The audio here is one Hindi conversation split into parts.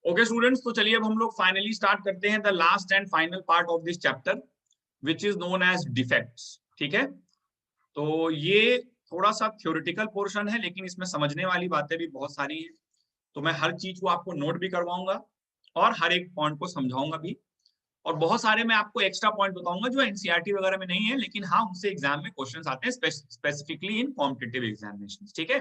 ओके स्टूडेंट्स, तो चलिए अब हम लोग फाइनली स्टार्ट करते हैं the last and final part of this chapter which is known as defects. ठीक है, तो ये थोड़ा सा थ्योरेटिकल पोर्शन है, लेकिन इसमें समझने वाली बातें भी बहुत सारी हैं। तो मैं हर चीज को आपको नोट भी करवाऊंगा और हर एक पॉइंट को समझाऊंगा भी, और बहुत सारे मैं आपको एक्स्ट्रा पॉइंट बताऊंगा जो एनसीईआरटी वगैरह में नहीं है, लेकिन हाँ उनसे एग्जाम में क्वेश्चंस आते हैं स्पेसिफिकली इन कॉम्पिटिटिव एग्जामिनेशन। ठीक है,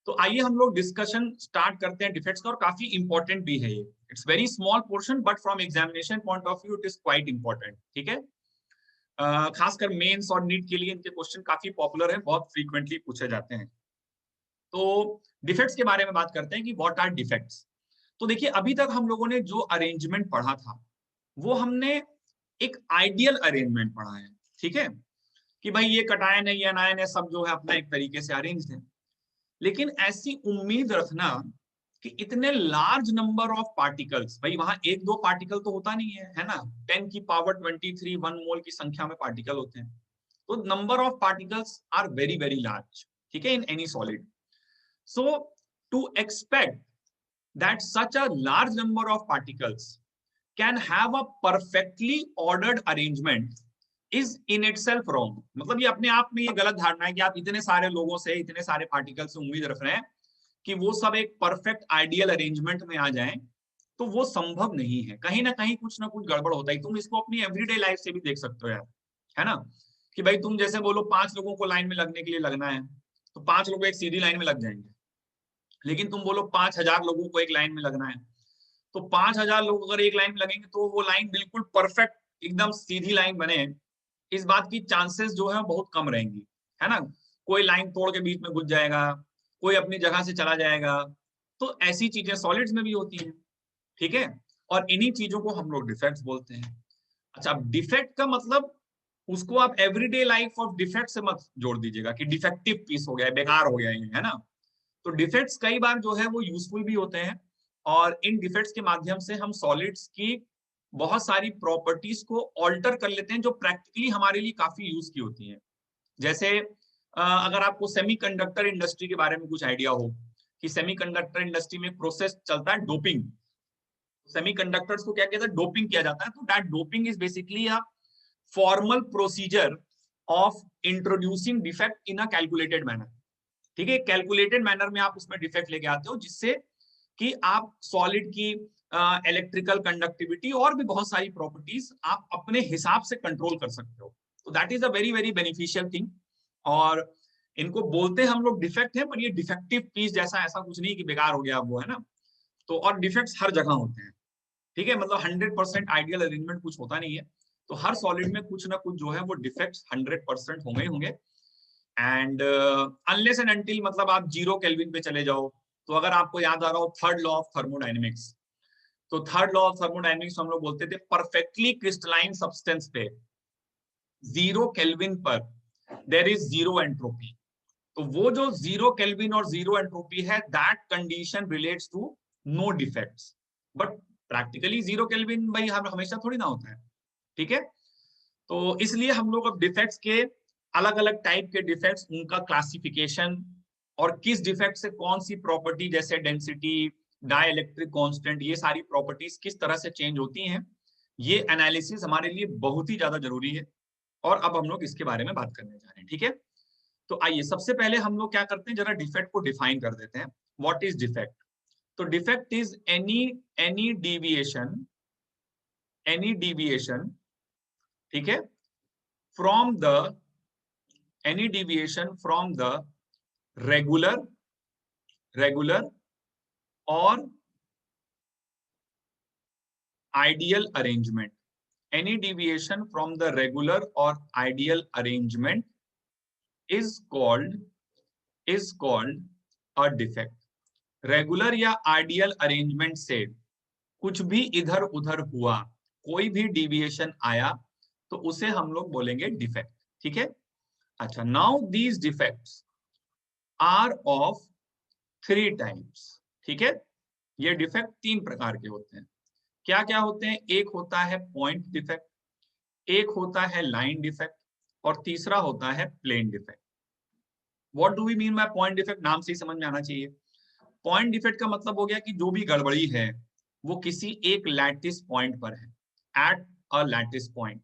तो आइए हम लोग डिस्कशन स्टार्ट करते हैं डिफेक्ट्स का, और काफी इंपॉर्टेंट भी है ये। It's very small portion but from examination point of view it is quite important. ठीक है, खासकर मेंस और नीट के लिए इनके क्वेश्चन काफी पॉपुलर हैं, बहुत फ्रीक्वेंटली पूछे जाते हैं। तो डिफेक्ट्स के बारे में बात करते हैं कि व्हाट आर डिफेक्ट्स। तो देखिए, अभी तक हम लोगों ने जो अरेंजमेंट पढ़ा था वो हमने एक आइडियल अरेंजमेंट पढ़ा है। ठीक है, कि भाई ये कटायन है, ये अनायन है, सब जो है अपना एक तरीके से अरेंज है। लेकिन ऐसी उम्मीद रखना कि इतने लार्ज नंबर ऑफ पार्टिकल्स, भाई वहां एक दो पार्टिकल तो होता नहीं है ना, 10 की पावर 23 1 मोल की संख्या में पार्टिकल होते हैं। तो number of particles are very very large. ठीक है, in any solid. So to expect that such a large number of particles can have a perfectly ordered arrangement is in itself wrong। मतलब ये अपने आप में ये गलत धारणा है कि आप इतने सारे लोगों से, इतने सारे पार्टिकल से उम्मीद रख रहे हैं कि वो सब एक परफेक्ट आइडियल अरेंजमेंट में आ जाएं, तो वो संभव नहीं है। कहीं ना कुछ गड़बड़ होता है। तुम इसको अपनी एवरीडे लाइफ से भी देख सकते हो यार, है ना, कि भाई तुम जैसे बोलो 5 लोगों को लाइन में लगने के लिए लगना है, तो 5 लोग एक सीधी लाइन में लग जाएंगे। लेकिन तुम बोलो 5,000 लोगों को एक लाइन में लगना है, तो 5,000 लोग अगर एक लाइन में लगेंगे तो वो लाइन बिल्कुल परफेक्ट एकदम सीधी लाइन बने, इस बात की चांसेस जो है बहुत कम रहेंगी, है ना। कोई लाइन तोड़ के बीच में घुस जाएगा, कोई अपनी जगह से चला जाएगा। तो ऐसी चीजें सॉलिड्स में भी होती हैं। ठीक है, और इन्हीं चीजों को हम लोग डिफेक्ट्स बोलते हैं। अच्छा, अब डिफेक्ट का मतलब उसको आप एवरीडे लाइफ ऑफ डिफेक्ट से मत जोड़ दीजिएगा कि डिफेक्टिव पीस हो गया, बेकार हो गया, है ना। तो डिफेक्ट्स कई बार जो है वो यूजफुल भी होते हैं, और इन डिफेक्ट्स के माध्यम से हम सॉलिड्स की बहुत सारी प्रॉपर्टीज को ऑल्टर कर लेते हैं जो प्रैक्टिकली हमारे लिए काफी यूज की होती हैं। जैसे अगर आपको सेमीकंडक्टर इंडस्ट्री के बारे में कुछ आइडिया हो कि सेमीकंडक्टर इंडस्ट्री में प्रोसेस चलता है डोपिंग। सेमीकंडक्टर्स को क्या कहते हैं, डोपिंग किया जाता है। तो that doping is basically a formal procedure of introducing defect in a calculated manner. ठीक है, कैलकुलेटेड मैनर में आप उसमें डिफेक्ट लेके आते हो, जिससे कि आप सॉलिड की इलेक्ट्रिकल कंडक्टिविटी और भी बहुत सारी प्रॉपर्टीज आप अपने हिसाब से कंट्रोल कर सकते हो। तो that is a very very beneficial thing. और इनको बोलते हैं हम लोग डिफेक्ट है, पर ये डिफेक्टिव पीस जैसा ऐसा कुछ नहीं कि बेकार हो गया वो, है ना। तो और डिफेक्ट्स हर जगह होते हैं। ठीक है, मतलब 100% आइडियल अरेंजमेंट कुछ होता नहीं है। तो हर सॉलिड में कुछ ना कुछ जो है वो डिफेक्ट्स 100% होंगे ही होंगे। एंड अनलेस एंड अनटिल, मतलब आप 0 केल्विन पे चले जाओ। तो अगर आपको याद आ रहा हो थर्ड लॉ ऑफ थर्मोडायनेमिक्स, तो थर्ड लॉ ऑफ थर्मोडायनेमिक्स हम लोग बोलते थे परफेक्टली क्रिस्टलाइन सब्सटेंस पे 0 केल्विन पर देयर इज 0 एंट्रोपी। तो वो जो 0 केल्विन और 0 एंट्रोपी है, that condition relates to no defects. But practically 0 kelvin भाई हम हमेशा थोड़ी ना होता है। ठीक है, तो इसलिए हम लोग अब डिफेक्ट्स के अलग अलग टाइप के डिफेक्ट्स, उनका क्लासिफिकेशन, और किस डिफेक्ट से कौन सी प्रॉपर्टी जैसे डेंसिटी, डाइलेक्ट्रिक कांस्टेंट, ये सारी प्रॉपर्टीज किस तरह से चेंज होती हैं, ये एनालिसिस हमारे लिए बहुत ही ज्यादा जरूरी है। और अब हम लोग इसके बारे में बात करने जा रहे हैं। ठीक है, तो आइए सबसे पहले हम लोग क्या करते हैं, जरा डिफेक्ट को डिफाइन कर देते हैं। What is defect? तो डिफेक्ट इज एनी डेविएशन, ठीक है, from the any deviation from the regular or ideal arrangement। Any deviation from the regular or ideal arrangement is called a defect। Regular या आइडियल अरेंजमेंट से कुछ भी इधर उधर हुआ, कोई भी डिविएशन आया, तो उसे हम लोग बोलेंगे डिफेक्ट। ठीक है, अच्छा, now these defects are of 3 types. ठीक है, ये डिफेक्ट 3 प्रकार के होते हैं। क्या क्या होते हैं? एक होता है पॉइंट डिफेक्ट, एक होता है लाइन डिफेक्ट, और तीसरा होता है plane defect. What do we mean by point defect? नाम से ही समझ में आना चाहिए। पॉइंट डिफेक्ट का मतलब हो गया कि जो भी गड़बड़ी है वो किसी एक लैटिस पॉइंट पर है, एट अ लैटिस पॉइंट।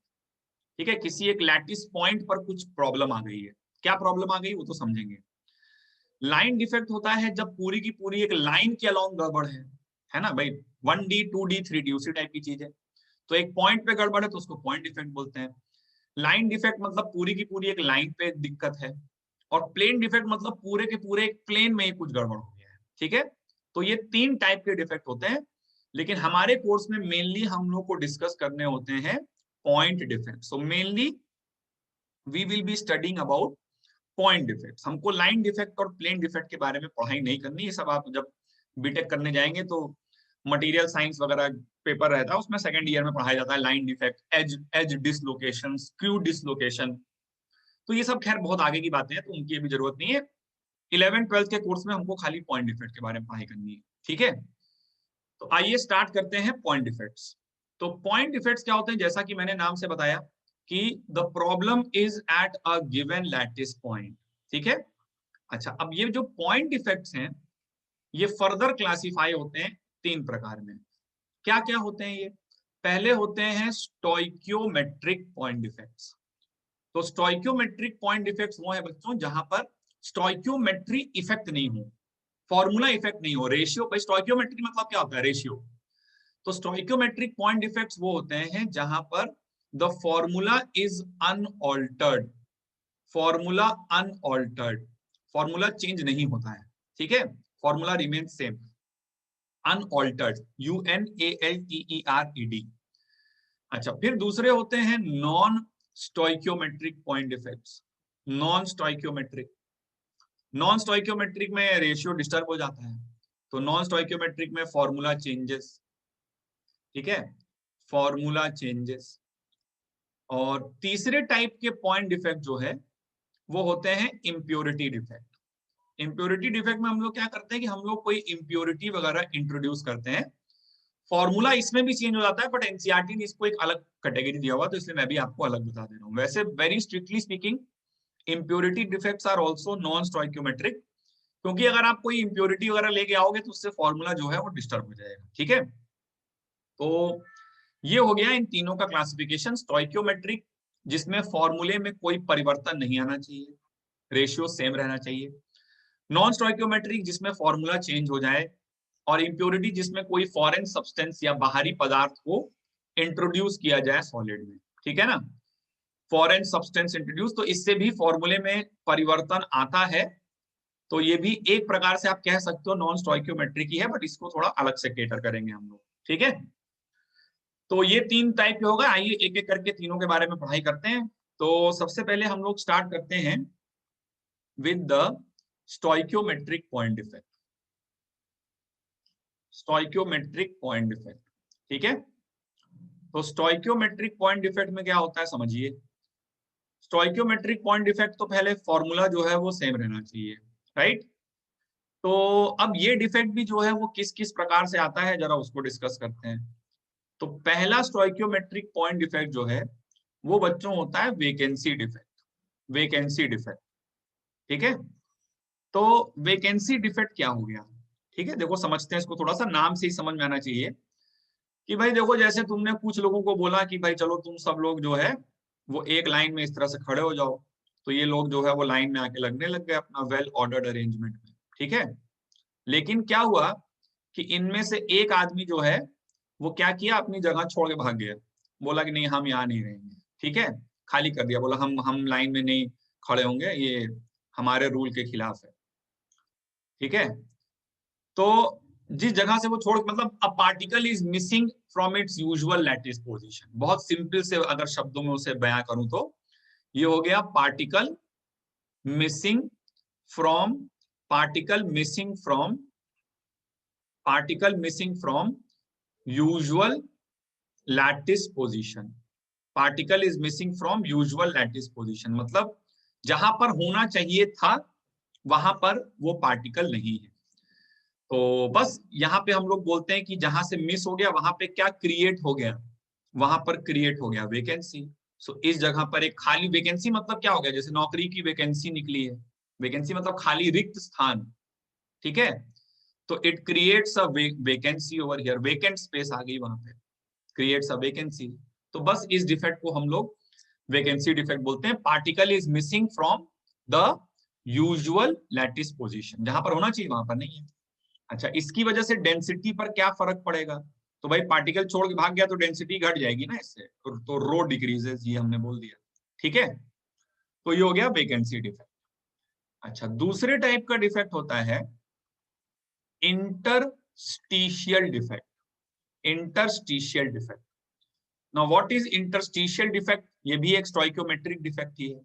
ठीक है, किसी एक लैटिस पॉइंट पर कुछ प्रॉब्लम आ गई है। क्या प्रॉब्लम आ गई वो तो समझेंगे। लाइन डिफेक्ट होता है जब पूरी की पूरी एक लाइन के अलोंग गड़बड़ है ना भाई, 1D 2D 3D उसी टाइप की चीज है। तो एक पॉइंट पे गड़बड़ है तो उसको पॉइंट डिफेक्ट बोलते हैं। लाइन डिफेक्ट मतलब पूरी की पूरी एक लाइन पे दिक्कत है, और प्लेन डिफेक्ट मतलब पूरे के पूरे एक प्लेन में ही कुछ गड़बड़ हो गया है। ठीक है, तो ये 3 टाइप के डिफेक्ट होते हैं, लेकिन हमारे कोर्स में मेनली हम लोग को डिस्कस करने होते हैं point defect. So mainly we will be studying about point defects. हमको लाइन डिफेक्ट और प्लेन डिफेक्ट के बारे में पढ़ाई नहीं करनी, ये सब आप जब बीटेक करने जाएंगे तो मटेरियल साइंस वगैरह पेपर रहता है, उसमें सेकंड ईयर में पढ़ाया जाता है line defect, edge edge dislocation, screw dislocation. तो ये सब खैर बहुत आगे की बातें हैं, तो उनकी अभी जरूरत नहीं है। 11th 12th के कोर्स में हमको खाली पॉइंट डिफेक्ट के बारे में पढ़ाई करनी है। ठीक है, तो आइए स्टार्ट करते हैं पॉइंट डिफेक्ट्स। तो पॉइंट डिफेक्ट्स क्या होते हैं, जैसा कि मैंने नाम से बताया कि the problem is at a given lattice point. ठीक है, अच्छा अब ये जो पॉइंट डिफेक्ट्स हैं ये फर्दर क्लासिफाई होते हैं 3 प्रकार में। क्या क्या होते हैं ये? पहले होते हैं स्टोइकियोमेट्रिक पॉइंट डिफेक्ट्स। तो स्टोइकियोमेट्रिक पॉइंट डिफेक्ट्स वो है बच्चों जहां पर स्टोइकियोमेट्री इफेक्ट नहीं हो, फॉर्मूला इफेक्ट नहीं हो, रेशियो। स्टोइकियोमेट्री मतलब क्या होता है? रेशियो। तो स्टोइकियोमेट्रिक पॉइंट डिफेक्ट्स वो होते हैं जहां पर the formula is unaltered, formula unaltered, formula change नहीं होता है। ठीक है, formula remain same, unaltered, UNALTERED। अच्छा, फिर दूसरे होते हैं non stoichiometric point defects. Non stoichiometric, non stoichiometric में रेशियो डिस्टर्ब हो जाता है, तो नॉन स्टोइकियोमेट्रिक में फॉर्मूला चेंजेस। ठीक है, फॉर्मूला चेंजेस। और तीसरे टाइप के पॉइंट डिफेक्ट जो है वो होते हैं इम्प्योरिटी डिफेक्ट। इम्प्योरिटी डिफेक्ट में हम लोग क्या करते हैं कि हम लोग कोई इम्प्योरिटी वगैरह इंट्रोड्यूस करते हैं, फॉर्मूला इसमें भी चेंज हो जाता है, बट एनसीईआरटी ने इसको एक अलग कैटेगरी दिया हुआ, तो इसलिए मैं भी आपको अलग बता दे रहा हूँ। वैसे very strictly speaking impurity defects are also non stoichiometric, क्योंकि अगर आप कोई इम्प्योरिटी वगैरह लेके आओगे तो उससे फॉर्मूला जो है वो डिस्टर्ब हो जाएगा। ठीक है, तो ये हो गया इन तीनों का क्लासिफिकेशन। स्टोइकियोमेट्रिक जिसमें फॉर्मूले में कोई परिवर्तन नहीं आना चाहिए, रेशियो सेम रहना चाहिए। नॉन स्टोइकियोमेट्रिक जिसमें फॉर्मूला चेंज हो जाए, और इम्प्योरिटी जिसमें कोई फॉरेन सब्सटेंस या बाहरी पदार्थ को इंट्रोड्यूस किया जाए सॉलिड में। ठीक है ना, फॉरेन सब्सटेंस इंट्रोड्यूस, तो इससे भी फॉर्मूले में परिवर्तन आता है। तो ये भी एक प्रकार से आप कह सकते हो नॉन स्टोइकियोमेट्रिक ही है, बट इसको थोड़ा अलग से केटर करेंगे हम लोग। ठीक है, तो ये 3 टाइप के होगा। आइए एक एक करके तीनों के बारे में पढ़ाई करते हैं। तो सबसे पहले हम लोग स्टार्ट करते हैं with the stoichiometric point defect. Stoichiometric point defect, ठीक है। तो स्टोइकियोमेट्रिक पॉइंट डिफेक्ट में क्या होता है समझिए। स्टोइकियोमेट्रिक पॉइंट डिफेक्ट तो पहले फॉर्मूला जो है वो सेम रहना चाहिए, राइट। तो अब ये डिफेक्ट भी जो है वो किस किस प्रकार से आता है जरा उसको डिस्कस करते हैं। तो पहला स्टोइकियोमेट्रिक पॉइंट डिफेक्ट जो है वो बच्चों होता है वेकेंसी डिफेक्ट। वेकेंसी डिफेक्ट, ठीक है। तो वेकेंसी डिफेक्ट क्या हो गया? ठीक है, देखो समझते हैं इसको, थोड़ा सा नाम से ही समझ में आना चाहिए कि भाई देखो जैसे तुमने कुछ लोगों को बोला कि भाई चलो तुम सब लोग जो है वो एक लाइन में इस तरह से खड़े हो जाओ, तो ये लोग जो है वो लाइन में आके लगने लग गए अपना वेल ऑर्डर्ड अरेंजमेंट में। ठीक है, लेकिन क्या हुआ कि इनमें से एक आदमी जो है वो क्या किया, अपनी जगह छोड़ के भाग गया, बोला कि नहीं हम यहाँ नहीं रहेंगे। ठीक है, खाली कर दिया, बोला हम लाइन में नहीं खड़े होंगे, ये हमारे रूल के खिलाफ है। ठीक है, तो जिस जगह से वो छोड़, मतलब a particle is missing from its usual lattice position. बहुत सिंपल से अगर शब्दों में उसे बयां करूं तो ये हो गया particle missing from, particle missing from, particle missing from usual lattice position. Particle is missing from usual lattice position मतलब जहां पर होना चाहिए था वहां पर वो पार्टिकल नहीं है। तो बस यहाँ पे हम लोग बोलते हैं कि जहां से मिस हो गया वहां पे क्या क्रिएट हो गया, वहां पर क्रिएट हो गया वैकेंसी। सो इस जगह पर एक खाली वैकेंसी, मतलब क्या हो गया, जैसे नौकरी की वैकेंसी निकली है, वैकेंसी मतलब खाली रिक्त स्थान। ठीक है, तो it creates a vacancy over here, vacant space आ गई वहां पे, क्रिएट्स अ वेकेंसी। तो बस इस डिफेक्ट को हम लोग वैकेंसी डिफेक्ट बोलते हैं। Particle is missing from the usual lattice position, जहां पर होना चाहिए वहां पर नहीं है। अच्छा, इसकी वजह से डेंसिटी पर क्या फर्क पड़ेगा? तो भाई पार्टिकल छोड़ के भाग गया तो डेंसिटी घट जाएगी ना इससे, तो रो डिक्रीजेस, ये हमने बोल दिया। ठीक है, तो ये हो गया वैकेंसी डिफेक्ट। अच्छा, दूसरे टाइप का डिफेक्ट होता है interstitial defect. Interstitial defect, now what is interstitial defect? ये भी एक स्टोइकियोमेट्रिक डिफेक्ट ही है,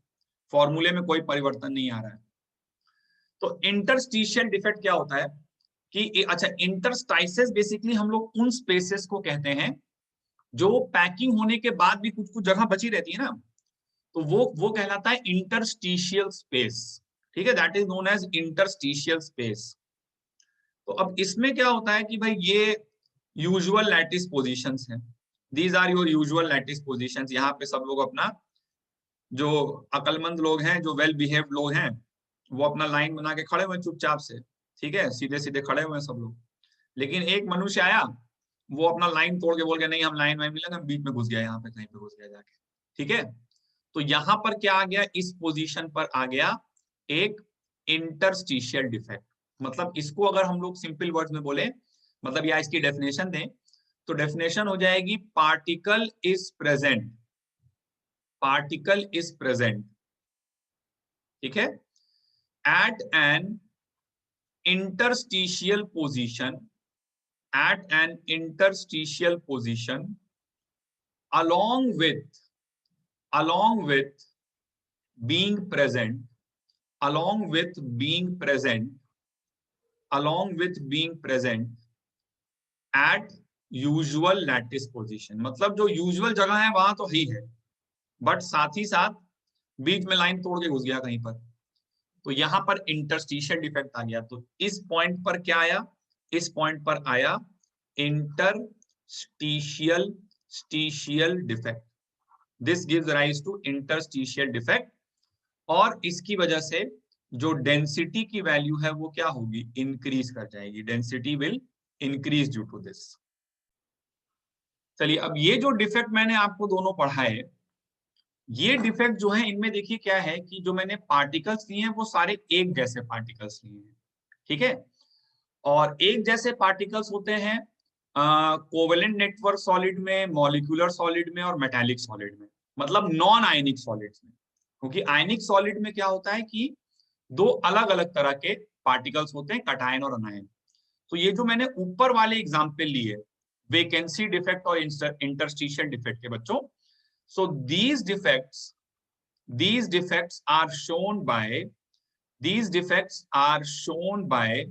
फॉर्मूले में कोई परिवर्तन नहीं आ रहा है। तो इंटरस्टिशियल डिफेक्ट क्या होता है कि अच्छा, इंटरस्टाइसेस बेसिकली हम लोग उन स्पेसेस को कहते हैं जो पैकिंग होने के बाद भी कुछ कुछ जगह बची रहती है ना, तो वो कहलाता है इंटरस्टिशियल स्पेस। ठीक है, that is known as interstitial space. तो अब इसमें क्या होता है कि भाई ये यूजुअल लैटिस पोजीशंस हैं, these are your usual lattice positions. यहाँ पे सब लोग अपना, जो अकलमंद लोग हैं, जो वेल बिहेव्ड लोग हैं, वो अपना लाइन बना के खड़े हुए चुपचाप से, ठीक है, सीधे सीधे खड़े हुए हैं सब लोग। लेकिन एक मनुष्य आया, वो अपना लाइन तोड़ के बोल गया नहीं हम लाइन वाइन मिलेंगे, बीच में घुस गया, यहाँ पे कहीं पे घुस गया जाके। ठीक है, तो यहाँ पर क्या आ गया, इस पोजीशन पर आ गया एक इंटरस्टिशियल डिफेक्ट। मतलब इसको अगर हम लोग सिंपल वर्ड्स में बोले, मतलब या इसकी डेफिनेशन दें, तो डेफिनेशन हो जाएगी particle is present, particle is present, ठीक है, at an interstitial position, at an interstitial position along with being present, along with being present, along with being present at usual lattice position। मतलब जो यूजुअल जगह है वहां तो ही है, बट साथ ही साथ बीच में लाइन तोड़ के घुस गया कहीं पर, तो यहां पर इंटरस्टिशियल डिफेक्ट आ गया। तो इस पॉइंट पर क्या आया, इस पॉइंट पर आया इंटरस्टिशियल स्टिशियल defect. This gives rise to interstitial defect, और इसकी वजह से जो डेंसिटी की वैल्यू है वो क्या होगी, इंक्रीज कर जाएगी, density will increase due to this. चलिए, अब ये जो डिफेक्ट मैंने आपको दोनों पढ़ाए, ये डिफेक्ट जो है इनमें देखिए क्या है कि जो मैंने पार्टिकल्स लिए हैं वो सारे एक जैसे पार्टिकल्स लिए हैं। ठीक है, और एक जैसे पार्टिकल्स होते हैं कोवेलेंट नेटवर्क सॉलिड में, मॉलिक्यूलर सॉलिड में और मेटालिक सॉलिड में, मतलब नॉन आयनिक सॉलिड्स में। क्योंकि आयनिक सॉलिड में क्या होता है कि दो अलग अलग तरह के पार्टिकल्स होते हैं, कटायन और अनायन। तो ये जो मैंने ऊपर वाले एग्जाम्पल लिए, वेकेंसी डिफेक्ट और इंटरस्टिशियल डिफेक्ट के बच्चों, so these defects are shown by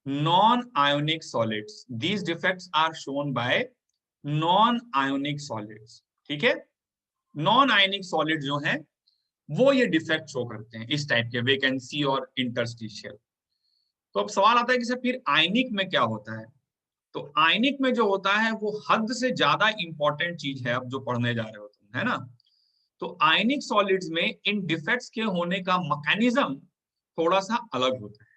non-ionic solids, these defects are shown by non-ionic solids। ठीक है, नॉन आयनिक सॉलिड जो हैं वो ये डिफेक्ट शो करते हैं, इस टाइप के, वेकेंसी और इंटरस्टिशियल। तो अब सवाल आता है कि सर फिर आयनिक में क्या होता है? तो आयनिक में जो होता है वो हद से ज्यादा इंपॉर्टेंट चीज है, अब जो पढ़ने जा रहे हो तुम, है ना। तो आयनिक सॉलिड्स में इन डिफेक्ट्स के होने का मैकेनिज्म थोड़ा सा अलग होता है।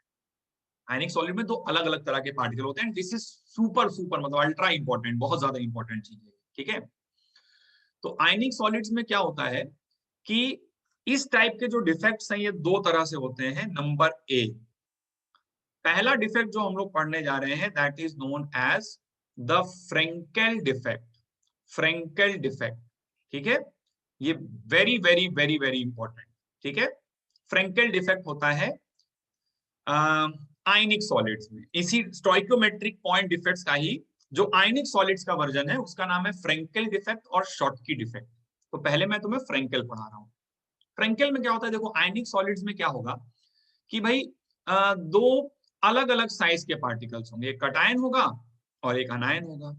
आयनिक सॉलिड में दो अलग अलग तरह के पार्टिकल होते हैं, दिस इज सुपर सुपर मतलब अल्ट्रा इंपॉर्टेंट, बहुत ज्यादा इंपॉर्टेंट चीज है। ठीक है, तो आयनिक सॉलिड्स में क्या होता है कि इस टाइप के जो डिफेक्ट्स हैं ये दो तरह से होते हैं। नंबर ए, पहला डिफेक्ट जो हम लोग पढ़ने जा रहे हैं that is known as the Frenkel defect, Frenkel defect. ठीक है, ये very very very very important. ठीक है, फ्रेंकेल डिफेक्ट होता है आयनिक सॉलिड्स में, इसी स्टोइकियोमेट्रिक पॉइंट डिफेक्ट्स का ही जो आयनिक सॉलिड्स का वर्जन है उसका नाम है फ्रेंकेल डिफेक्ट और शॉटकी डिफेक्ट। तो पहले मैं तुम्हें फ्रेंकेल पढ़ा रहा हूँ। फ्रेंकेल में क्या होता है, देखो आयनिक सॉलिड्स में क्या होगा कि भाई दो अलग अलग साइज के पार्टिकल्स होंगे, एक कटायन होगा और एक अनायन होगा,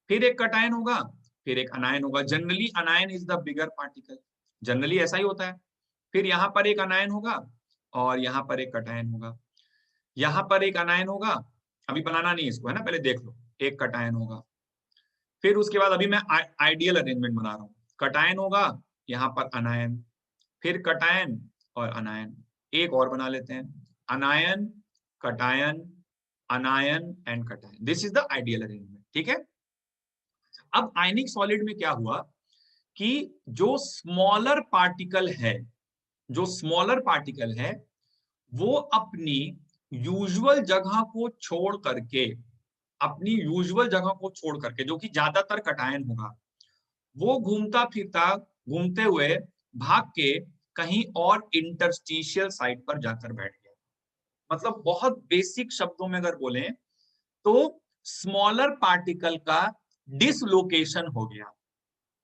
फिर एक कटायन होगा, फिर एक अनायन होगा। Generally अनायन is the bigger particle, generally ऐसा ही होता है। फिर यहाँ पर एक अनायन होगा और यहाँ पर एक कटायन होगा, यहाँ पर एक अनायन होगा, अभी बनाना नहीं इसको, है ना, पहले देख लो, एक कटायन होगा। फिर उसके बाद अभी मैं आइडियल अरेंजमेंट बना रहा हूँ, कटायन होगा, यहाँ पर अनायन, फिर कटायन और अनायन। एक और बना लेते हैं, अनायन, cation, अनायन and cation, this is the ideal arrangement, ठीक है। अब आयनिक सॉलिड में क्या हुआ कि जो स्मॉलर पार्टिकल है, जो स्मॉलर पार्टिकल है वो अपनी यूजुअल जगह को छोड़ करके, अपनी यूजुअल जगह को छोड़ करके, जो कि ज्यादातर कटायन होगा, वो घूमता फिरता, घूमते हुए भाग के कहीं और इंटरस्टिशियल साइट पर जाकर बैठ गया। मतलब बहुत बेसिक शब्दों में अगर बोलें तो स्मॉलर पार्टिकल का डिसलोकेशन हो गया,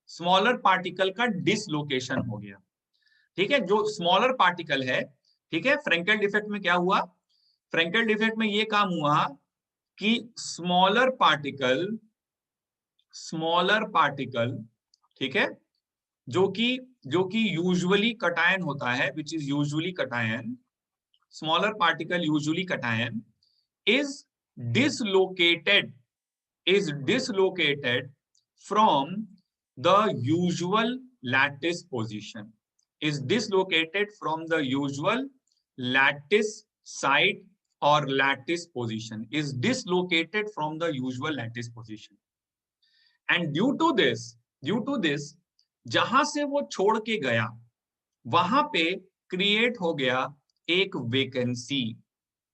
स्मॉलर पार्टिकल का डिसलोकेशन हो गया, ठीक है। जो स्मॉलर पार्टिकल है, ठीक है, फ्रेंकेल डिफेक्ट में क्या हुआ, फ्रेंकेल डिफेक्ट में ये काम हुआ कि स्मॉलर पार्टिकल, ठीक है, जो कि यूजुअली कटायन होता है, which is usually cation, smaller particle usually cation is dislocated from the usual lattice position, is dislocated from the usual lattice site or lattice position, is dislocated from the usual lattice position, and due to this जहां से वो छोड़ के गया वहां पे क्रिएट हो गया एक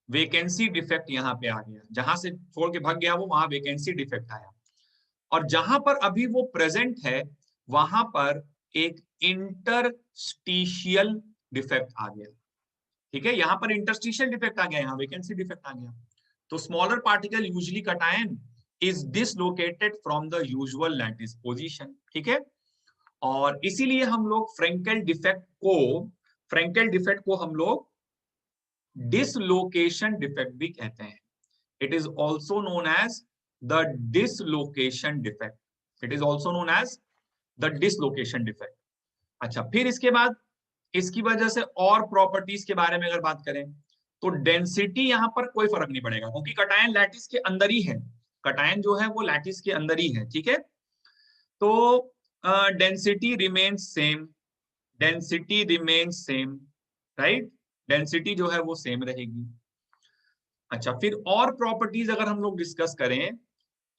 वेकेंसी डिफेक्ट यहां पे आ गया, जहां से छोड़ के भाग गया वो वहां वेकेंसी डिफेक्ट आया, और जहां पर अभी वो प्रेजेंट है वहां पर एक इंटरस्टिशियल डिफेक्ट आ गया, ठीक है। यहां पर इंटरस्टिशियल डिफेक्ट आ गया, यहाँ वेकेंसी डिफेक्ट आ गया। तो smaller particle usually cation is dislocated from the usual lattice position, ठीक है। और इसीलिए हम लोग फ्रेंकेल डिफेक्ट को हम लोग डिसलोकेशन डिफेक्ट भी कहते हैं। It is also known as the dislocation defect, it is also known as the dislocation defect. अच्छा, फिर इसके बाद इसकी वजह से और प्रॉपर्टीज के बारे में अगर बात करें तो डेंसिटी यहां पर कोई फर्क नहीं पड़ेगा, क्योंकि कटायन लैटिस के अंदर ही है, कटायन जो है वो लैटिस के अंदर ही है, ठीक है। तो density remains same, density remains same, right, density जो है वो सेम रहेगी। अच्छा, फिर और प्रॉपर्टीज अगर हम लोग डिस्कस करें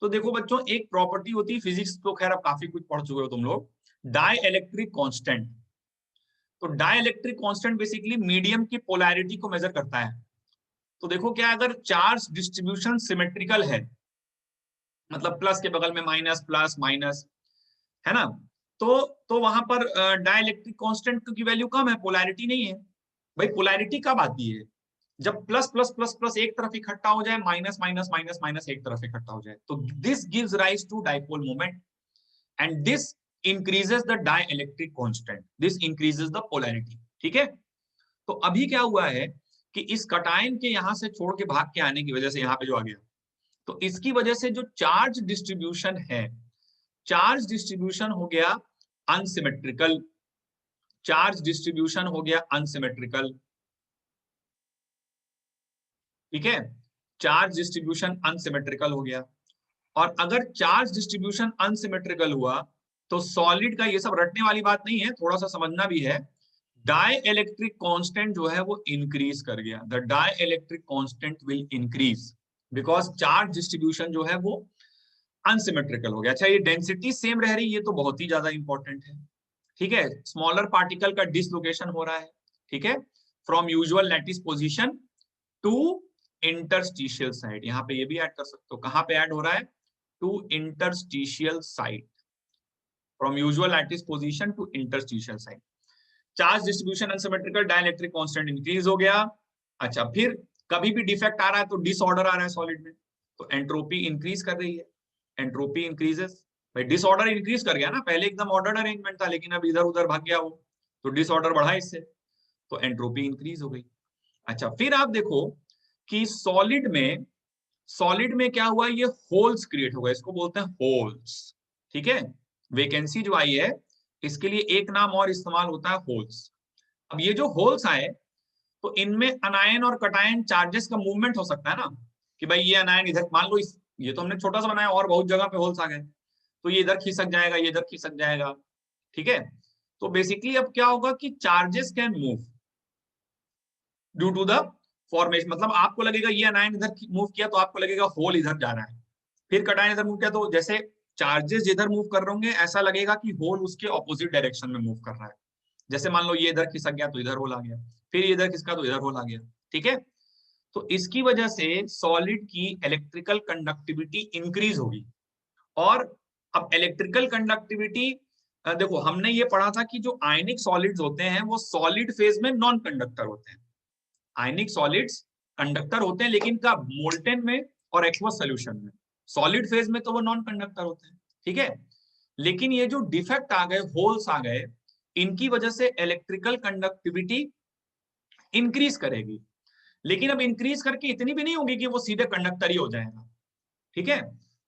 तो देखो बच्चों, एक प्रॉपर्टी होती है, फिजिक्स तो खैर अब काफी कुछ पढ़ चुके हो तुम लोग, डाइइलेक्ट्रिक कांस्टेंट। तो डाइइलेक्ट्रिक कांस्टेंट बेसिकली मीडियम की पोलैरिटी को मेजर करता है। तो देखो क्या, अगर चार्ज डिस्ट्रीब्यूशन सिमेट्रिकल है, मतलब प्लस के बगल में माइनस प्लस माइनस, है ना, तो वहां पर डाइइलेक्ट्रिक कांस्टेंट की वैल्यू कम है, पोलैरिटी नहीं है। भाई पोलैरिटी कब आती है, जब प्लस प्लस प्लस प्लस एक तरफ इकट्ठा हो जाए, माइनस माइनस माइनस माइनस एक तरफ इकट्ठा हो जाए, तो this gives rise to dipole moment and this increases the dielectric constant, this increases the polarity, ठीक है। तो अभी क्या हुआ है कि इस कटायन के यहां से छोड़ के भाग के आने की वजह से यहाँ पे जो आ गया, तो इसकी वजह से जो चार्ज डिस्ट्रीब्यूशन है, चार्ज डिस्ट्रीब्यूशन हो गया अनसिमेट्रिकल, चार्ज डिस्ट्रीब्यूशन हो गया अनसिमेट्रिकल, ठीक है, चार्ज डिस्ट्रीब्यूशन अनसिमेट्रिकल हो गया। और अगर चार्ज डिस्ट्रीब्यूशन अनसिमेट्रिकल हुआ तो सॉलिड का, ये सब रटने वाली बात नहीं है, थोड़ा सा समझना भी है, डाइइलेक्ट्रिक कांस्टेंट जो है वो इंक्रीज कर गया, the dielectric constant will increase because charge distribution जो है वो अनसिमेट्रिकल हो गया। अच्छा, ये डेंसिटी सेम रह रही, ये तो बहुत ही ज्यादा इंपॉर्टेंट है, ठीक है। स्मॉलर पार्टिकल का डिसलोकेशन हो रहा है, ठीक है, from usual lattice position to interstitial site, यहाँ पे ये भी ऐड कर सकते हो, कहां पे ऐड हो रहा है, to interstitial site, from usual lattice position to interstitial site. Charge distribution unsymmetrical, dielectric constant increase हो गया। अच्छा, फिर कभी भी डिफेक्ट आ रहा है तो डिसऑर्डर आ रहा है सॉलिड में, तो एंट्रोपी इंक्रीज कर रही है, एंट्रोपी इंक्रीजेस। भाई डिसऑर्डर इंक्रीज कर गया ना, पहले एकदम ऑर्डर्ड अरेंजमेंट था लेकिन अब इधर उधर भाग गया वो, तो डिसऑर्डर बढ़ा इससे, तो एंट्रोपी इंक्रीज हो गई। अच्छा, फिर आप देखो कि सॉलिड में क्या हुआ, ये होल्स क्रिएट हो गए, इसको बोलते हैं होल्स, ठीक है। वेकेंसी जो आई है इसके लिए एक नाम और इस्तेमाल होता है, होल्स। अब ये जो होल्स आए तो इनमें अनायन और कटायन चार्जेस का मूवमेंट हो सकता है ना, कि भाई ये अनायन इधर, मान लो ये तो हमने छोटा सा बनाया और बहुत जगह पे होल्स आ गए, तो ये इधर खिसक जाएगा, ये इधर खिसक जाएगा, ठीक है। तो बेसिकली अब क्या होगा कि charges can move due to the formation, मतलब आपको लगेगा ये अनायन इधर मूव किया तो आपको लगेगा होल इधर जा रहा है, फिर कटायन इधर मूव किया तो जैसे चार्जेस जिधर मूव कर रहे होंगे ऐसा लगेगा कि होल उसके ऑपोजिट डायरेक्शन में मूव कर रहा है। जैसे मान लो ये इधर खिसक गया तो इधर होल आ गया, फिर इधर खिसका तो इधर होल आ गया, ठीक है। तो इसकी वजह से सॉलिड की इलेक्ट्रिकल कंडक्टिविटी इंक्रीज होगी। और अब इलेक्ट्रिकल कंडक्टिविटी, देखो हमने ये पढ़ा था कि जो आयनिक सॉलिड्स होते हैं वो सॉलिड फेज में नॉन कंडक्टर होते हैं। आयनिक सॉलिड्स कंडक्टर होते हैं लेकिन कब, मोल्टेन में और एक्वस सोल्यूशन में। सॉलिड फेज में तो वो नॉन कंडक्टर होते हैं, ठीक है। लेकिन ये जो डिफेक्ट आ गए, होल्स आ गए, इनकी वजह से इलेक्ट्रिकल कंडक्टिविटी इंक्रीज करेगी। लेकिन अब इंक्रीज करके इतनी भी नहीं होगी कि वो सीधे कंडक्टर ही हो जाएगा, ठीक है।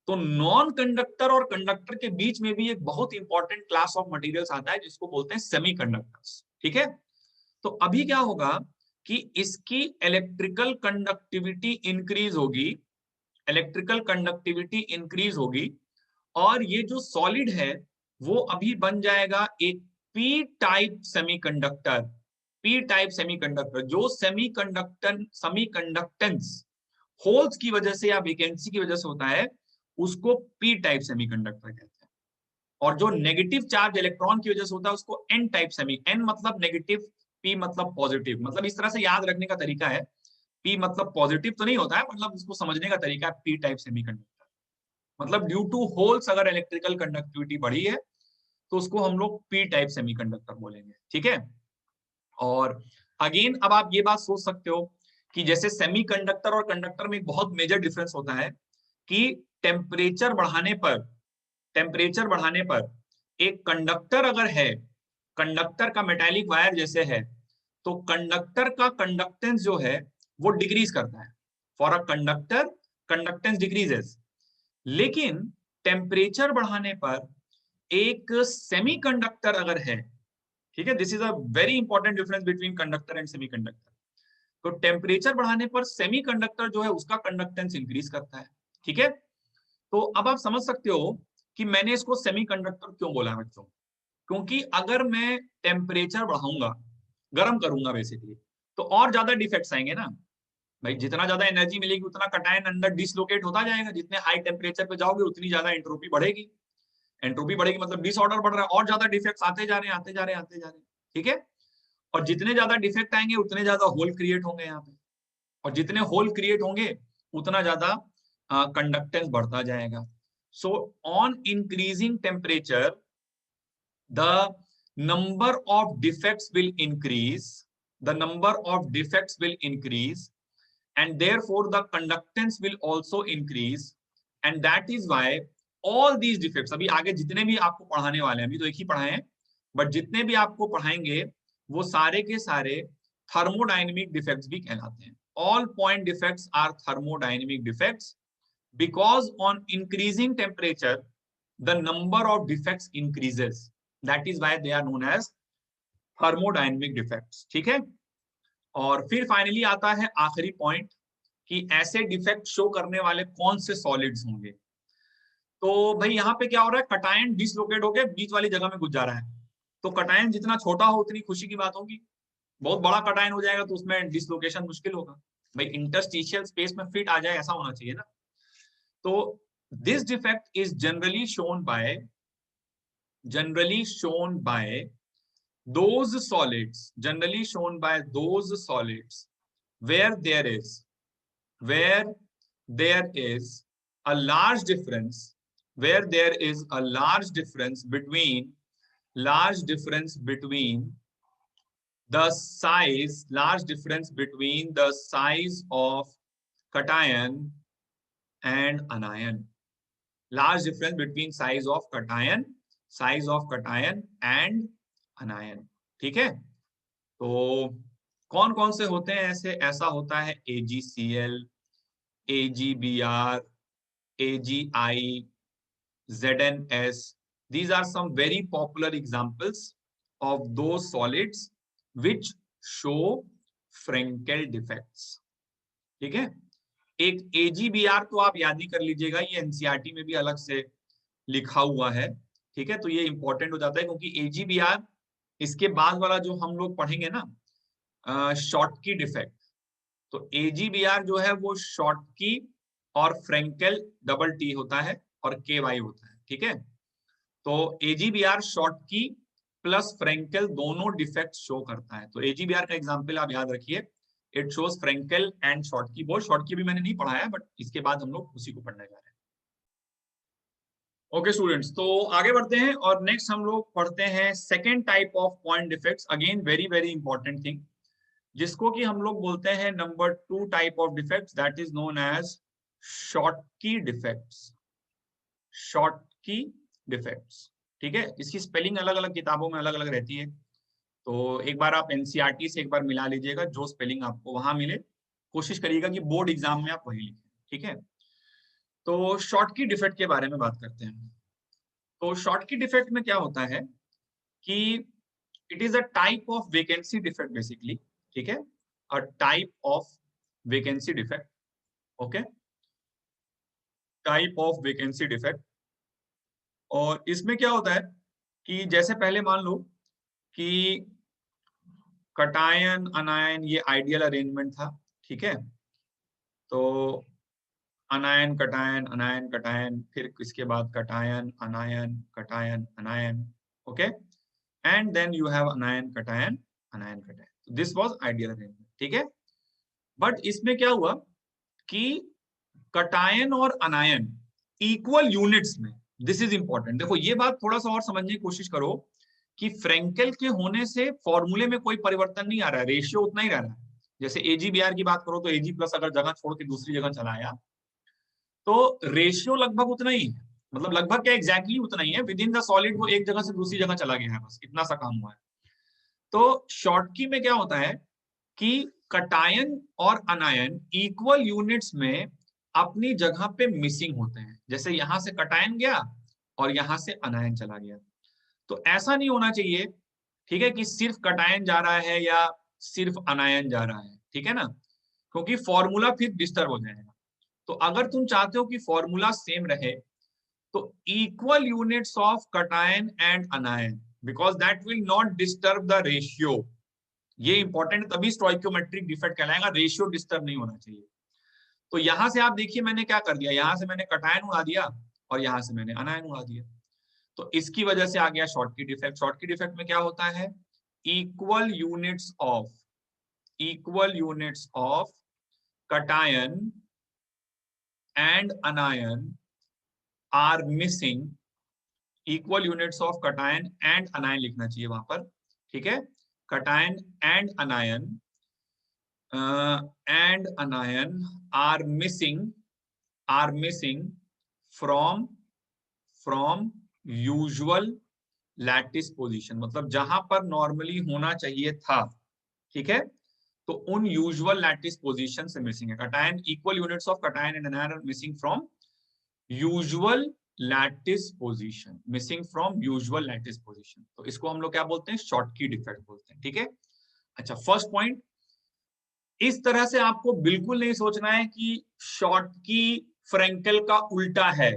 तो नॉन कंडक्टर और कंडक्टर के बीच में भी एक बहुत इंपॉर्टेंट क्लास ऑफ मटेरियल्स आता है जिसको बोलते हैं सेमीकंडक्टर्स, ठीक है। तो अभी क्या होगा कि इसकी इलेक्ट्रिकल कंडक्टिविटी इंक्रीज होगी, इलेक्ट्रिकल कंडक्टिविटी इंक्रीज होगी, और ये जो सॉलिड है वो अभी बन जाएगा एक P type semiconductor. P type semiconductor, जो सेमीकंडक्टेंस होल्स की वजह से या वैकेंसी की वजह से होता है, उसको पी टाइप सेमीकंडक्टर कहते हैं। और जो नेगेटिव चार्ज इलेक्ट्रॉन की वजह से होता है उसको एन टाइप सेमी, एन मतलब नेगेटिव, पी मतलब पॉजिटिव। मतलब इस तरह से याद रखने का तरीका है, पी मतलब पॉजिटिव तो नहीं होता है, मतलब उसको समझने का तरीका है पी टाइप सेमीकंडक्टर। मतलब ड्यू टू होल्स अगर इलेक्ट्रिकल कंडक्टिविटी बढ़ी है तो उसको हम लोग पी टाइप सेमीकंडक्टर बोलेंगे, ठीक है। और अगेन अब आप ये बात सोच सकते हो कि जैसे सेमीकंडक्टर और कंडक्टर में एक बहुत मेजर डिफरेंस होता है कि टेम्परेचर बढ़ाने पर, टेम्परेचर बढ़ाने पर एक कंडक्टर अगर है, कंडक्टर का मेटालिक वायर जैसे है, तो कंडक्टर का कंडक्टेंस जो है वो डिक्रीज करता है। For a conductor conductance decreases. लेकिन टेम्परेचर बढ़ाने पर एक सेमीकंडक्टर अगर है, ठीक है, this is a very important difference between conductor and semiconductor. तो टेम्परेचर बढ़ाने पर सेमीकंडक्टर जो है उसका कंडक्टेंस इंक्रीज करता है, ठीक है। तो अब आप समझ सकते हो कि मैंने इसको सेमीकंडक्टर क्यों बोला है बच्चों। क्योंकि अगर मैं टेम्परेचर बढ़ाऊंगा, गर्म करूंगा बेसिकली, तो और ज्यादा डिफेक्ट्स आएंगे ना भाई। जितना ज्यादा एनर्जी मिलेगी उतना कटायन अंदर डिसलोकेट होता जाएगा। जितने हाई टेम्परेचर पे जाओगे उतनी ज्यादा एंट्रोपी बढ़ेगी। एंट्रोपी बढ़ेगी मतलब डिसऑर्डर बढ़ रहा है, और ज्यादा डिफेक्ट्स आते जा रहे हैं, आते जा रहे हैं, आते जा रहे हैं, ठीक है। और जितने ज्यादा डिफेक्ट आएंगे उतने ज्यादा होल क्रिएट होंगे यहाँ पे, और जितने होल क्रिएट होंगे उतना ज्यादा कंडक्टेंस बढ़ता जाएगा। So on increasing temperature the number of defects will increase, the number of defects will increase, and therefore the conductance will also increase, and that is why all these defects, अभी आगे जितने भी आपको पढ़ाने वाले हैं, अभी तो एक ही पढ़ाए हैं, बट जितने भी आपको पढ़ाएंगे वो सारे के सारे थर्मोडायनेमिक डिफेक्ट्स भी कहलाते हैं। all point defects are thermodynamic defects because on increasing temperature the number of defects increases, that is why they are known as thermodynamic defects, ठीक है। और फिर फाइनली आता है आखिरी पॉइंट कि ऐसे डिफेक्ट शो करने वाले कौन से सॉलिड्स होंगे। तो भाई यहाँ पे क्या हो रहा है, कटायन डिसलोकेट होकर बीच वाली जगह में घुस जा रहा है। तो कटायन जितना छोटा हो उतनी खुशी की बात होगी, बहुत बड़ा कटायन हो जाएगा तो उसमें डिसलोकेशन मुश्किल होगा। भाई इंटरस्टिशियल स्पेस में फिट आ जाए ऐसा होना चाहिए ना। तो this defect is generally shown by those solids, generally shown by those solids where where there is a large difference, where there is a large difference between the size, large difference between the size of cation and anion, large difference between size of cation and anion, ठीक है। तो कौन कौन से होते हैं ऐसे, ऐसा होता है AgCl, AgBr, AgI, ZnS. These are some very popular examples of those solids which show Frenkel defects, ठीक है। एक AgBr तो आप याद ही कर लीजिएगा, ये एनसीईआरटी में भी अलग से लिखा हुआ है, ठीक है। तो ये इंपॉर्टेंट हो जाता है क्योंकि AgBr, इसके बाद वाला जो हम लोग पढ़ेंगे ना शॉर्टकी डिफेक्ट, तो AgBr जो है वो शॉर्टकी और फ्रेंकेल डबल टी होता है और KY होता है, ठीक है। तो AgBr शॉर्टकी प्लस फ्रेंकेल दोनों डिफेक्ट शो करता है। तो AgBr का एग्जांपल आप याद रखिए, it shows Frenkel and Schottky both. Schottky भी मैंने नहीं पढ़ा है, बट इसके बाद हम लोग उसी को पढ़ने जा रहे हैं। ओके स्टूडेंट्स, तो आगे बढ़ते हैं और नेक्स्ट हम लोग पढ़ते हैं second type of point defects. Again very very important thing, जिसको कि हम लोग बोलते हैं number 2 type of defects, that is known as Schottky defects. Schottky defects, ठीक है। इसकी स्पेलिंग अलग अलग किताबों में अलग अलग रहती है, तो एक बार आप एनसीईआरटी से एक बार मिला लीजिएगा, जो स्पेलिंग आपको वहां मिले कोशिश करिएगा कि बोर्ड एग्जाम में आप वही लिखें, ठीक है। तो शॉर्टकी डिफेक्ट के बारे में बात करते हैं। तो शॉर्टकी डिफेक्ट में क्या होता है कि it is a type of vacancy defect basically, ठीक है, a type of vacancy defect. Okay, type of vacancy defect. और इसमें क्या होता है कि जैसे पहले मान लो कि कटायन अनायन ये आइडियल अरेंजमेंट था, ठीक है। तो अनायन कटायन अनायन कटायन, फिर इसके बाद cation anion cation anion, okay, and then you have anion cation anion cation. This was ideal arrangement, ठीक है। बट इसमें क्या हुआ कि कटायन और अनायन इक्वल यूनिट्स में, दिस इज इंपॉर्टेंट। देखो ये बात थोड़ा सा और समझने की कोशिश करो कि फ्रेंकेल के होने से फॉर्मूले में कोई परिवर्तन नहीं आ रहा है, रेशियो उतना ही रह रहा है। जैसे AgBr की बात करो तो Ag प्लस अगर जगह छोड़ के दूसरी जगह चला आया तो रेशियो लगभग उतना ही है, मतलब लगभग क्या एग्जैक्टली उतना ही है, विद इन द सॉलिड वो एक जगह से दूसरी जगह चला गया है, बस इतना सा काम हुआ है। तो शॉर्टकी में क्या होता है कि कटायन और अनायन इक्वल यूनिट्स में अपनी जगह पे मिसिंग होते हैं। जैसे यहां से कटायन गया और यहां से अनायन चला गया, तो ऐसा नहीं होना चाहिए, ठीक है, कि सिर्फ कटायन जा रहा है या सिर्फ अनायन जा रहा है, ठीक है ना, क्योंकि फॉर्मूला फिर डिस्टर्ब हो जाएगा। तो अगर तुम चाहते हो कि फॉर्मूला सेम रहे तो equal units of cation and अनायन, because that will not disturb the ratio. ये इंपॉर्टेंट, तभी स्टोइकियोमेट्रिक डिफेक्ट कहलाएगा, रेशियो डिस्टर्ब नहीं होना चाहिए। तो यहां से आप देखिए मैंने क्या कर दिया, यहां से मैंने कटायन उड़ा दिया और यहां से मैंने अनायन उड़ा दिया, तो इसकी वजह से आ गया शॉर्टकी डिफेक्ट। शॉर्टकी डिफेक्ट में क्या होता है, equal units of cation and anion are missing. Equal units of cation and anion लिखना चाहिए वहां पर, ठीक है। Cation and anion are missing from usual lattice position, मतलब जहां पर नॉर्मली होना चाहिए था, ठीक है, तो उन यूजुअल लैटिस पोजीशन से मिसिंग है। Cation equal units of cation and anion are missing from usual lattice position, missing from usual lattice position. तो इसको हम लोग क्या बोलते हैं, शॉर्टकी डिफेक्ट बोलते हैं, ठीक है। अच्छा, फर्स्ट पॉइंट, इस तरह से आपको बिल्कुल नहीं सोचना है कि शॉर्टकी फ्रेंकेल का उल्टा है।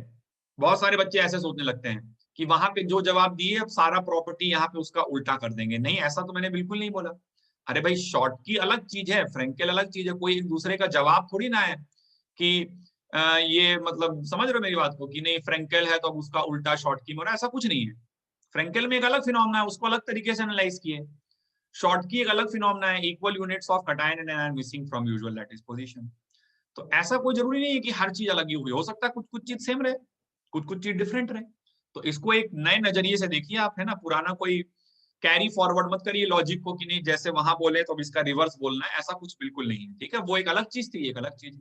बहुत सारे बच्चे ऐसे सोचने लगते हैं कि वहां पे जो जवाब दिए अब सारा प्रॉपर्टी यहाँ पे उसका उल्टा कर देंगे। नहीं, ऐसा तो मैंने बिल्कुल नहीं बोला। अरे भाई, शॉर्टकी अलग चीज है, फ्रेंकेल अलग चीज है, कोई एक दूसरे का जवाब थोड़ी ना है कि ये मतलब समझ रहे हो मेरी बात को कि नहीं फ्रेंकेल है तो अब उसका उल्टा शॉर्टकी में हो रहा है, ऐसा कुछ नहीं है। फ्रेंकेल में एक अलग फिनोमेना है, उसको अलग तरीके से एनालाइज किए। शॉर्टकी एक अलग फिनोमेना है, equal units of cation and अनायन missing from usual lattice position. तो ऐसा कोई जरूरी नहीं है कि हर चीज अलग ही हुई, हो सकता है कुछ कुछ चीज सेम रहे, कुछ कुछ चीज डिफरेंट रहे। तो इसको एक नए नजरिए से देखिए आप, है ना, पुराना कोई कैरी फॉरवर्ड मत करिए लॉजिक को कि नहीं जैसे वहां बोले तो अब इसका रिवर्स बोलना है, ऐसा कुछ बिल्कुल नहीं है, ठीक है। वो एक अलग चीज थी, एक अलग चीज।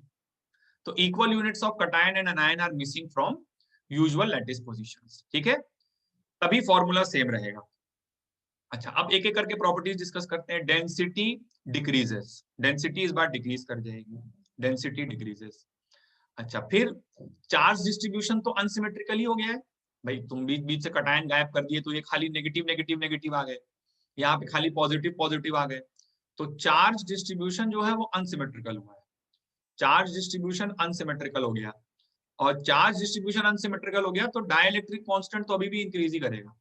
तो equal units of cation and anion are missing from usual lattice positions, ठीक है, तभी फॉर्मूला सेम रहेगा। अच्छा, अब एक एक करके प्रॉपर्टीज डिस्कस करते हैं। डेंसिटी डिक्रीजेस, डेंसिटी इस बार डिक्रीज कर जाएगी, डेंसिटी डिक्रीजेस। अच्छा, फिर चार्ज डिस्ट्रीब्यूशन तो अनसिमेट्रिकल ही हो गया है भाई, तुम बीच बीच से कटायन गायब कर दिए तो ये खाली नेगेटिव नेगेटिव नेगेटिव आ गए, यहाँ पे खाली पॉजिटिव पॉजिटिव आ गए, तो चार्ज डिस्ट्रीब्यूशन जो है वो अनसिमेट्रिकल हुआ है। चार्ज डिस्ट्रीब्यूशन अनसिमेट्रिकल हो गया, और चार्ज डिस्ट्रीब्यूशन अनसिमेट्रिकल हो गया तो डाइलेक्ट्रिक कांस्टेंट तो अभी भी इंक्रीज ही करेगा।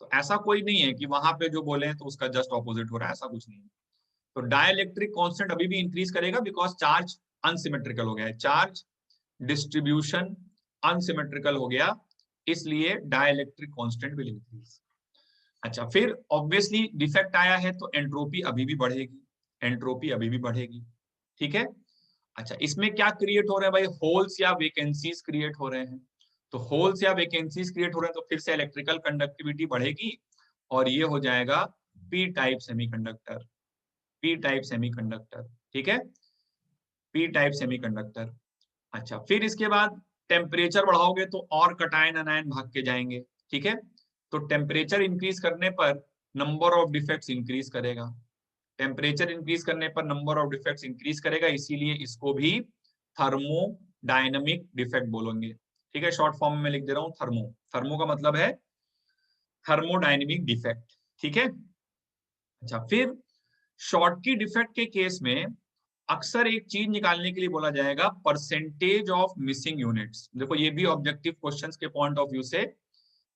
तो ऐसा कोई नहीं है कि वहां पे जो बोले तो उसका जस्ट ऑपोजिट हो रहा है, ऐसा कुछ नहीं है। तो डाइलेक्ट्रिक कांस्टेंट अभी भी इंक्रीज करेगा बिकॉज चार्ज अनसिमेट्रिकल हो गया है, चार्ज डिस्ट्रीब्यूशन अनसिमेट्रिकल हो गया, इसलिए डाइलेक्ट्रिक कांस्टेंट विल इंक्रीज। अच्छा, फिर ऑब्वियसली डिफेक्ट आया है तो एंट्रोपी अभी भी बढ़ेगी, एंट्रोपी अभी भी बढ़ेगी, ठीक है। अच्छा, इसमें क्या क्रिएट हो रहा है भाई, होल्स या वेकेंसीज क्रिएट हो रहे हैं। तो होल्स या वेकेंसीज क्रिएट हो रहे हैं तो फिर से इलेक्ट्रिकल कंडक्टिविटी बढ़ेगी और ये हो जाएगा P type semiconductor, P type semiconductor, ठीक है, पी टाइप सेमीकंडक्टर। अच्छा, फिर इसके बाद टेम्परेचर बढ़ाओगे तो और कटायन अनायन भाग के जाएंगे, ठीक है। तो टेम्परेचर इंक्रीज करने पर नंबर ऑफ डिफेक्ट्स इंक्रीज करेगा, टेम्परेचर इंक्रीज करने पर नंबर ऑफ डिफेक्ट्स इंक्रीज करेगा, इसीलिए इसको भी थर्मोडायनामिक डिफेक्ट बोलेंगे, ठीक है। शॉर्ट फॉर्म में लिख दे रहा हूं थर्मो, थर्मो का मतलब है थर्मोडायनेमिक डिफेक्ट, ठीक है। अच्छा, फिर शॉर्टकी डिफेक्ट के केस में अक्सर एक चीज निकालने के लिए बोला जाएगा परसेंटेज ऑफ मिसिंग यूनिट्स। देखो ये भी ऑब्जेक्टिव क्वेश्चंस के पॉइंट ऑफ व्यू से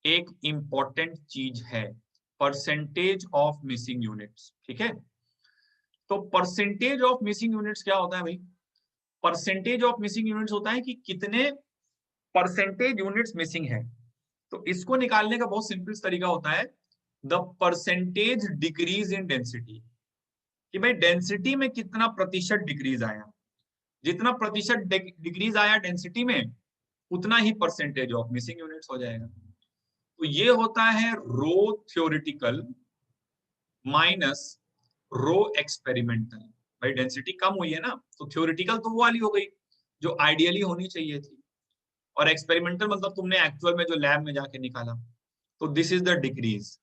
एक इंपॉर्टेंट चीज है, परसेंटेज ऑफ मिसिंग यूनिट्स, ठीक है। तो परसेंटेज ऑफ मिसिंग यूनिट्स क्या होता है भाई, परसेंटेज ऑफ मिसिंग यूनिट्स होता है कि कितने परसेंटेज यूनिट्स मिसिंग है। तो इसको निकालने का बहुत सिंपल तरीका होता है the percentage decrease in density, कि भाई डेंसिटी में कितना प्रतिशत डिक्रीज आया, जितना प्रतिशत डिक्रीज आया डेंसिटी में उतना ही परसेंटेज ऑफ मिसिंग यूनिट्स हो जाएगा। तो ये होता है रो थ्योरेटिकल माइनस रो एक्सपेरिमेंटल। भाई डेंसिटी कम हुई है ना, तो थ्योरेटिकल तो वो वाली हो गई जो आइडियली होनी चाहिए थी, और एक्सपेरिमेंटल मतलब तुमने एक्चुअल में जो लैब में जाके निकाला। तो this is the decrease,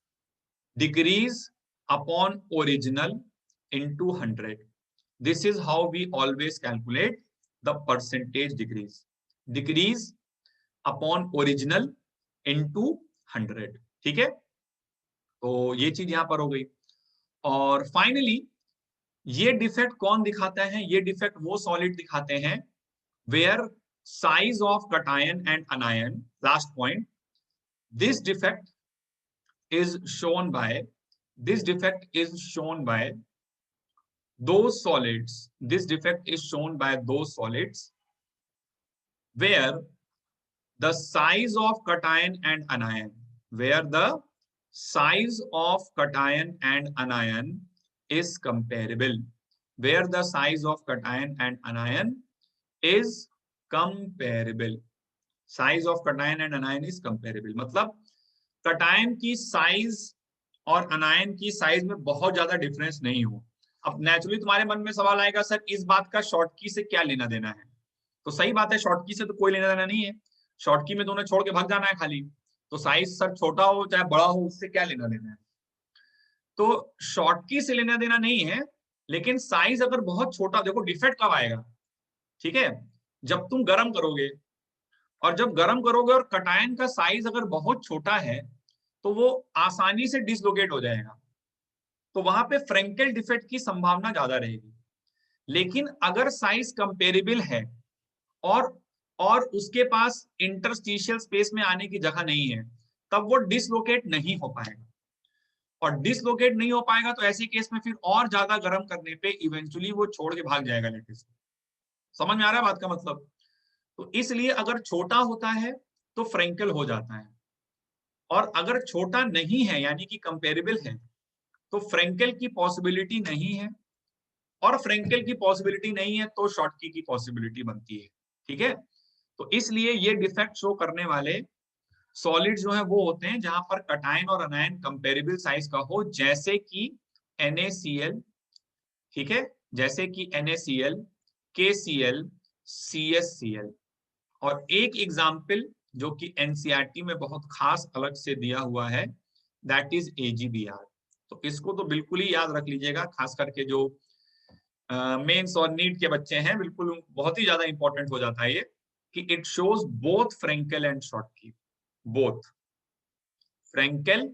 decrease upon original into 100. This is how we always calculate the percentage decrease. Decrease upon original into 100, ठीक है। तो ये चीज यहां पर हो गई। और फाइनली ये डिफेक्ट कौन दिखाता है, ये डिफेक्ट वो सॉलिड दिखाते हैं where size of cation and anion, last point, this defect is shown by, this defect is shown by those solids, this defect is shown by those solids where the size of cation and anion, where the size of cation and anion is comparable, where the size of cation and anion is comparable, size of cation and anion is comparable, मतलब कटायन की साइज और अनायन की साइज में बहुत ज्यादा डिफरेंस नहीं हो। अब नेचुरली तुम्हारे मन में सवाल आएगा सर इस बात का शॉर्टकी से क्या लेना देना है, तो सही बात है, शॉर्टकी से तो कोई लेना देना नहीं है, शॉर्टकी में दोनों छोड़ के भाग जाना है खाली, तो साइज सर छोटा हो चाहे बड़ा हो उससे क्या लेना देना है। तो शॉर्टकी से लेना देना नहीं है, लेकिन साइज अगर बहुत छोटा, देखो डिफेक्ट कब आएगा, ठीक है, जब तुम गर्म करोगे, और जब गर्म करोगे और कटायन का साइज अगर बहुत छोटा है तो वो आसानी से डिसलोकेट हो जाएगा, तो वहां पे फ्रैंकेल डिफेक्ट की संभावना ज्यादा रहेगी। लेकिन अगर साइज कंपेरेबल है और उसके पास इंटरस्टिशियल स्पेस में आने की जगह नहीं है, तब वो डिसलोकेट नहीं हो पाएगा, और डिसलोकेट नहीं हो पाएगा तो ऐसे केस में फिर और ज्यादा गर्म करने पे इवेंचुअली वो छोड़ के भाग जाएगा लेटेस्ट। समझ में आ रहा है बात का मतलब। तो इसलिए अगर छोटा होता है तो फ्रैंकल हो जाता है, और अगर छोटा नहीं है यानी कि कंपेरेबल है तो फ्रैंकल की पॉसिबिलिटी नहीं है, और फ्रैंकल की पॉसिबिलिटी नहीं है तो शॉर्टकी की पॉसिबिलिटी बनती है, ठीक है। तो इसलिए ये डिफेक्ट शो करने वाले सॉलिड जो है वो होते हैं जहां पर कटायन और अनायन कंपेरेबल साइज का हो, जैसे कि NaCl, ठीक है, जैसे कि NaCl, KCl, CsCl। और एक एग्जाम्पल जो कि एनसीईआरटी में बहुत खास अलग से दिया हुआ है, दैट इज AgBr। तो इसको तो बिल्कुल ही याद रख लीजिएगा, खास करके जो मेंस और नीट के बच्चे हैं, बिल्कुल बहुत ही ज्यादा इंपॉर्टेंट हो जाता है ये, कि it shows both Frenkel and Schottky, both Frenkel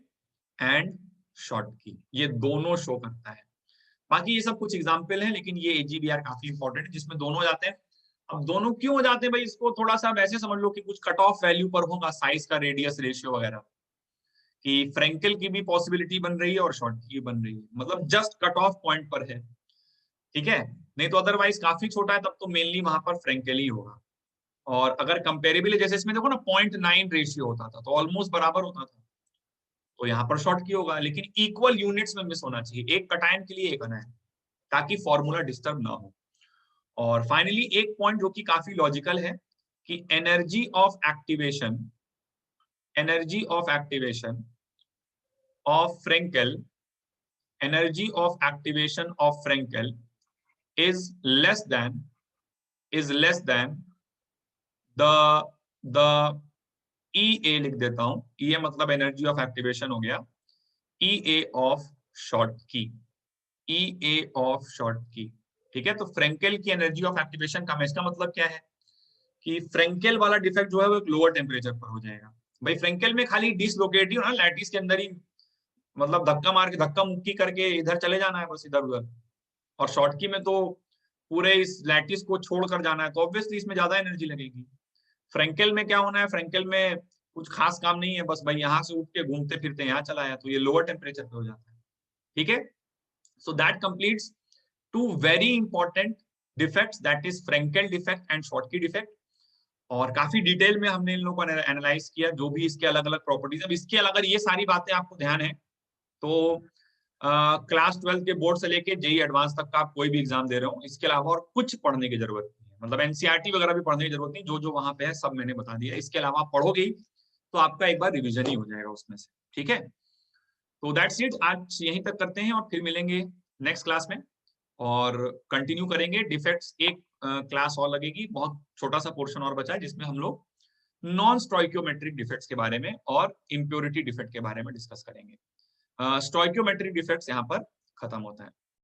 and Schottky, ये दोनों शो करता है। बाकी ये सब कुछ एग्जाम्पल है, लेकिन ये AgBr काफी इंपॉर्टेंट है जिसमें दोनों हो जाते हैं। अब दोनों क्यों हो जाते हैं भाई, इसको थोड़ा सा वैसे समझ लो कि कुछ कट ऑफ वैल्यू पर होगा साइज का रेडियस रेशियो वगैरह, कि फ्रैंकल की भी पॉसिबिलिटी बन रही है और शॉर्ट की बन रही है, मतलब जस्ट कट ऑफ पॉइंट पर है। ठीक है, नहीं तो अदरवाइज काफी छोटा है तब तो मेनली वहां पर फ्रेंकेल ही होगा। और अगर कंपेरेबल है, जैसे इसमें देखो ना 0.9 रेशियो होता था तो ऑलमोस्ट बराबर होता था, तो यहाँ पर शॉर्ट की होगा, लेकिन इक्वल यूनिट्स में मिस होना चाहिए, एक कटायन के लिए एक अनायन, ताकि फॉर्मूला डिस्टर्ब ना हो। और फाइनली एक पॉइंट जो कि काफी लॉजिकल है कि energy of activation of Frenkel energy of activation of Frenkel is less than is less than the the EA लिख देता हूं, EA मतलब एनर्जी ऑफ एक्टिवेशन हो गया, EA ऑफ शॉर्ट की, EA ऑफ शॉर्ट की। ठीक है, तो फ्रेंकेल की एनर्जी ऑफ एक्टिवेशन का इसका मतलब क्या है कि फ्रेंकेल वाला डिफेक्ट जो है वो एक लोअर टेम्परेचर पर हो जाएगा। भाई फ्रेंकेल में खाली डिसलोकेट ही हो ना, लैटिस के अंदर ही, मतलब धक्का मार के धक्का मुक्की करके इधर चले जाना है बस इधर उधर। और शॉर्ट की में तो पूरे इस लैटिस को छोड़कर जाना है, तो ऑब्वियसली इसमें ज्यादा एनर्जी लगेगी। फ्रेंकेल में क्या होना है, फ्रेंकेल में कुछ खास काम नहीं है, बस भाई यहाँ से उठ के घूमते फिरते यहाँ चला आया, तो ये लोअर टेम्परेचर पे हो जाता है। ठीक है, so that completes two very important defects, that is Frenkel defect and Schottky defect. और काफी डिटेल में हमने इन लोगों को एनालाइज किया, जो भी इसके अलग अलग प्रॉपर्टीज। अब इसके अगर ये सारी बातें आपको ध्यान है तो क्लास 12 के बोर्ड से लेके जेई एडवांस तक का आप कोई भी एग्जाम दे रहे हो, इसके अलावा और कुछ पढ़ने की जरूरत नहीं है, मतलब एनसीईआरटी वगैरह भी पढ़ने की जरूरत नहीं, जो जो वहां पे है सब मैंने बता दिया। इसके अलावा आप पढ़ोगे ही तो आपका एक बार रिवीजन ही हो जाएगा उसमें से। ठीक है, तो दैट्स इट, आज यहीं तक करते हैं और फिर मिलेंगे नेक्स्ट क्लास में और कंटिन्यू करेंगे। डिफेक्ट्स एक क्लास और लगेगी, बहुत छोटा सा पोर्शन और बचा है जिसमें हम लोग नॉन स्टोइकियोमेट्रिक डिफेक्ट्स के बारे में और इम्प्योरिटी डिफेक्ट के बारे में डिस्कस करेंगे। स्टोइकियोमेट्रिक डिफेक्ट्स यहाँ पर खत्म होता है।